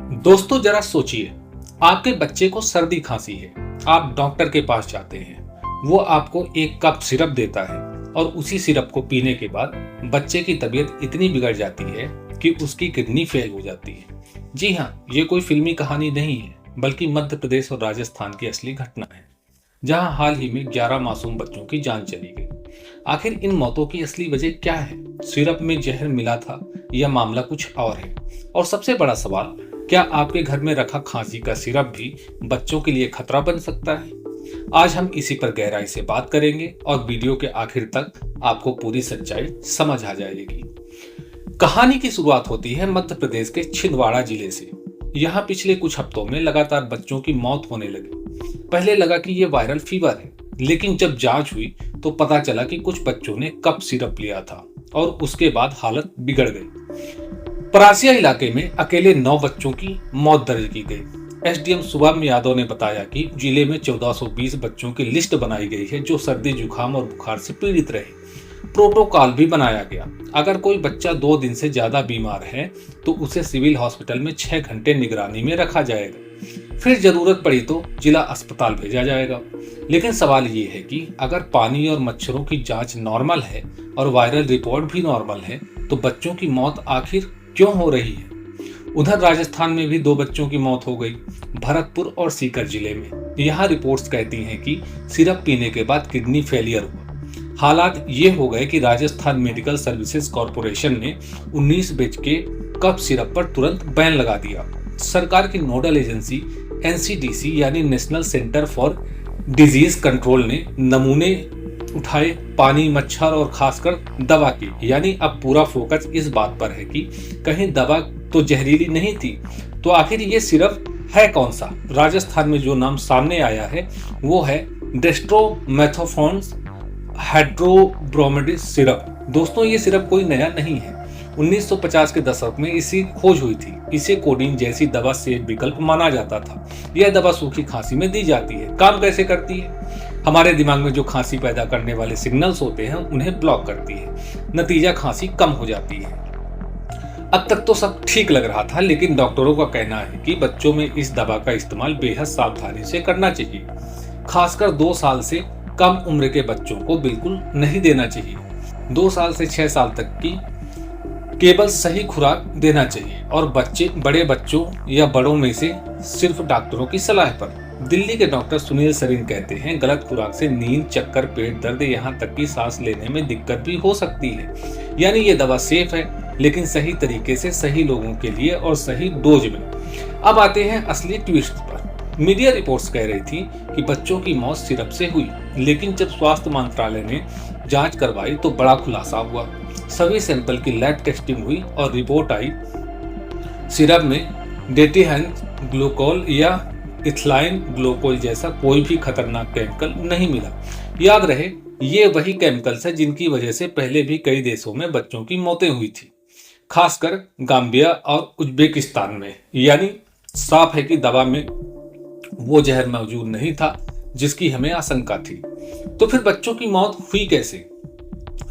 दोस्तों जरा सोचिए, आपके बच्चे को सर्दी खांसी है। आप डॉक्टर के पास जाते हैं, वो आपको एक कप सिरप देता है और उसी सिरप को पीने के बाद बच्चे की तबीयत इतनी बिगड़ जाती है कि उसकी किडनी फेल हो जाती है। जी हाँ, ये कोई फिल्मी कहानी नहीं है, बल्कि मध्य प्रदेश और राजस्थान की असली घटना है, जहां हाल ही में 11 मासूम बच्चों की जान चली गई। आखिर इन मौतों की असली वजह क्या है? सिरप में जहर मिला था या मामला कुछ और है? और सबसे बड़ा सवाल, क्या आपके घर में रखा खांसी का सिरप भी बच्चों के लिए खतरा बन सकता है? आज हम इसी पर गहराई से बात करेंगे और वीडियो के आखिर तक आपको पूरी सच्चाई समझ आ जाएगी। कहानी की शुरुआत होती है मध्य प्रदेश के छिंदवाड़ा जिले से। यहाँ पिछले कुछ हफ्तों में लगातार बच्चों की मौत होने लगी। पहले लगा कि ये वायरल फीवर है, लेकिन जब जांच हुई तो पता चला कि कुछ बच्चों ने कप सिरप लिया था और उसके बाद हालत बिगड़ गई। परासिया इलाके में अकेले 9 बच्चों की मौत दर्ज की गई। एसडीएम शुभम यादव ने बताया कि जिले में 1420 बच्चों की लिस्ट बनाई गई है जो सर्दी जुकाम और बुखार से पीड़ित रहे। प्रोटोकॉल भी बनाया गया। अगर कोई बच्चा 2 दिन से ज्यादा बीमार है तो उसे सिविल हॉस्पिटल में 6 घंटे निगरानी में रखा जाएगा। फिर जरूरत पड़ी तो जिला अस्पताल भेजा जाएगा। लेकिन सवाल ये है कि अगर पानी और मच्छरों की जांच नॉर्मल है और वायरल रिपोर्ट भी नॉर्मल है, तो बच्चों की मौत आखिर क्यों हो रही है? उधर राजस्थान में भी 2 बच्चों की मौत हो गई, भरतपुर और सीकर जिले में। यहाँ रिपोर्ट्स कहती हैं कि सिरप पीने के बाद किडनी फेलियर हुआ। हालात ये हो गए कि राजस्थान मेडिकल सर्विसेज कॉरपोरेशन ने 19 बैच के कप सिरप पर तुरंत बैन लगा दिया। सरकार की नोडल एजेंसी एनसीडीसी यानी national centre for disease control ने नमूने उठाए, पानी, मच्छर और खासकर दवा की। यानी अब पूरा फोकस इस बात पर है कि कहीं दवा तो जहरीली नहीं थी, तो आखिर ये सिरप है कौन सा? राजस्थान में जो नाम सामने आया है वो है डेस्ट्रोमेथोफोन हाइड्रोब्रोमाइड सिरप। दोस्तों, ये सिरप कोई नया नहीं है। 1950 के दशक में इसकी खोज हुई थी। इसे कोडीन जैसी दवा से विकल्प माना जाता था। यह दवा सूखी खांसी में दी जाती है। काम कैसे करती है? हमारे दिमाग में जो खांसी पैदा करने वाले सिग्नल्स होते हैं उन्हें ब्लॉक करती है। नतीजा, खांसी कम हो जाती है। अब तक तो सब ठीक लग रहा था, लेकिन डॉक्टरों का कहना है कि बच्चों में इस दवा का इस्तेमाल बेहद सावधानी से करना चाहिए। खासकर 2 साल से कम उम्र के बच्चों को बिल्कुल नहीं देना चाहिए। 2 साल से 6 साल तक की केवल सही खुराक देना चाहिए और बड़े बच्चों या बड़ों में से सिर्फ डॉक्टरों की सलाह पर। दिल्ली के डॉक्टर सुनील सरीन कहते हैं, गलत खुराक से नींद, चक्कर, पेट दर्द, यहाँ तक कि सांस लेने में दिक्कत भी हो सकती है। यानी ये दवा सेफ है, लेकिन सही तरीके से, सही लोगों के लिए और सही डोज में। अब आते हैं असली ट्विस्ट पर। मीडिया रिपोर्ट्स कह रही थी कि बच्चों की मौत सिरप से हुई, लेकिन जब स्वास्थ्य मंत्रालय ने जांच करवाई तो बड़ा खुलासा हुआ। सभी सैंपल की लैब टेस्टिंग हुई और रिपोर्ट आई, सिरप में डेटिहाइन ग्लूकोल या इथाइल ग्लूकोल जैसा कोई भी खतरनाक केमिकल नहीं मिला। याद रहे, ये वही केमिकल्स है जिनकी वजह से पहले भी कई देशों में बच्चों की मौतें हुई थी, खासकर गाम्बिया और उज्बेकिस्तान में। यानी साफ है कि दवा में वो जहर मौजूद नहीं था जिसकी हमें आशंका थी। तो फिर बच्चों की मौत हुई कैसे?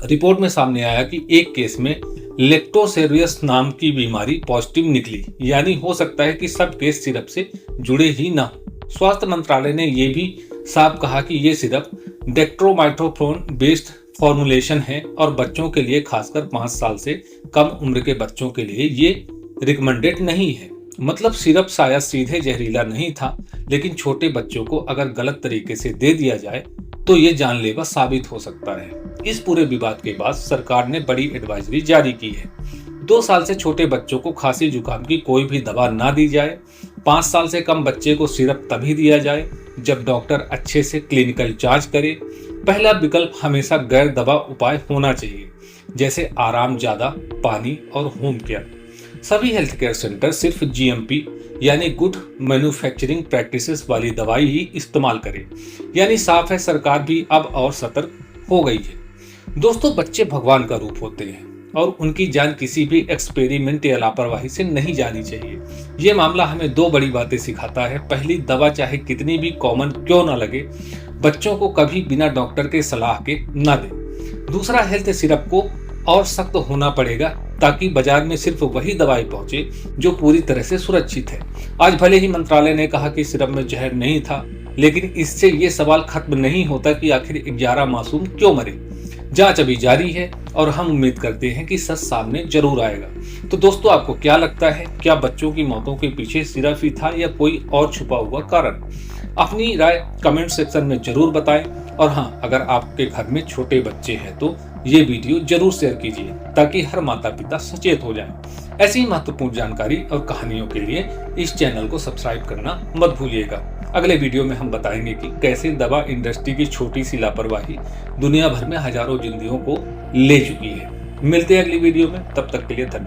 रिपोर्ट में सामने आया कि एक केस में लेप्टोसेरियस नाम की बीमारी पॉजिटिव निकली। यानी हो सकता है कि सब केस सिरप से जुड़े ही ना हो। स्वास्थ्य मंत्रालय ने यह भी साफ कहा कि यह सिरप डेक्ट्रोमाइथोफोन बेस्ड फॉर्मुलेशन है और बच्चों के लिए, खासकर 5 साल से कम उम्र के बच्चों के लिए ये रिकमेंडेड नहीं है। मतलब सिरप शायद सीधे जहरीला नहीं था, लेकिन छोटे बच्चों को अगर गलत तरीके से दे दिया जाए तो ये जानलेवा साबित हो सकता है। इस पूरे विवाद के बाद सरकार ने बड़ी एडवाइजरी जारी की है। 2 साल से छोटे बच्चों को खांसी जुकाम की कोई भी दवा ना दी जाए। 5 साल से कम बच्चे को सिरप तभी दिया जाए जब डॉक्टर अच्छे से क्लिनिकल जांच करे। पहला विकल्प हमेशा गैर दवा उपाय होना चाहिए, जैसे आराम ज्यादा, पानी और होम केयर। सभी हेल्थ केयर सेंटर सिर्फ जीएमपी यानी गुड मैन्युफैक्चरिंग प्रैक्टिसेस वाली दवाई ही इस्तेमाल करें। यानी साफ है, सरकार भी अब और सतर्क हो गई है। दोस्तों, बच्चे भगवान का रूप होते हैं और उनकी जान किसी भी एक्सपेरिमेंट या लापरवाही से नहीं जानी चाहिए। ये मामला हमें 2 बड़ी बातें सिखाता है। पहली, दवा चाहे कितनी भी कॉमन क्यों ना लगे, बच्चों को कभी बिना डॉक्टर के सलाह के ना दें। दूसरा, हेल्थ सिरप को और सख्त होना पड़ेगा ताकि बाजार में सिर्फ वही दवाई पहुंचे जो पूरी तरह से सुरक्षित है। आज भले ही मंत्रालय ने कहा कि सिरप में जहर नहीं था, लेकिन इससे ये सवाल खत्म नहीं होता कि आखिर 11 मासूम क्यों मरे। जांच अभी जारी है और हम उम्मीद करते हैं कि सच सामने जरूर आएगा। तो दोस्तों, आपको क्या लगता है, क्या बच्चों की मौतों के पीछे सिरप ही था या कोई और छुपा हुआ कारण? अपनी राय कमेंट सेक्शन में जरूर बताएं। और हाँ, अगर आपके घर में छोटे बच्चे हैं तो ये वीडियो जरूर शेयर कीजिए ताकि हर माता पिता सचेत हो जाएं। ऐसी ही महत्वपूर्ण जानकारी और कहानियों के लिए इस चैनल को सब्सक्राइब करना मत भूलिएगा। अगले वीडियो में हम बताएंगे कि कैसे दवा इंडस्ट्री की छोटी सी लापरवाही दुनिया भर में हजारों जिंदगियों को ले चुकी है। मिलते हैं अगली वीडियो में, तब तक के लिए धन्यवाद।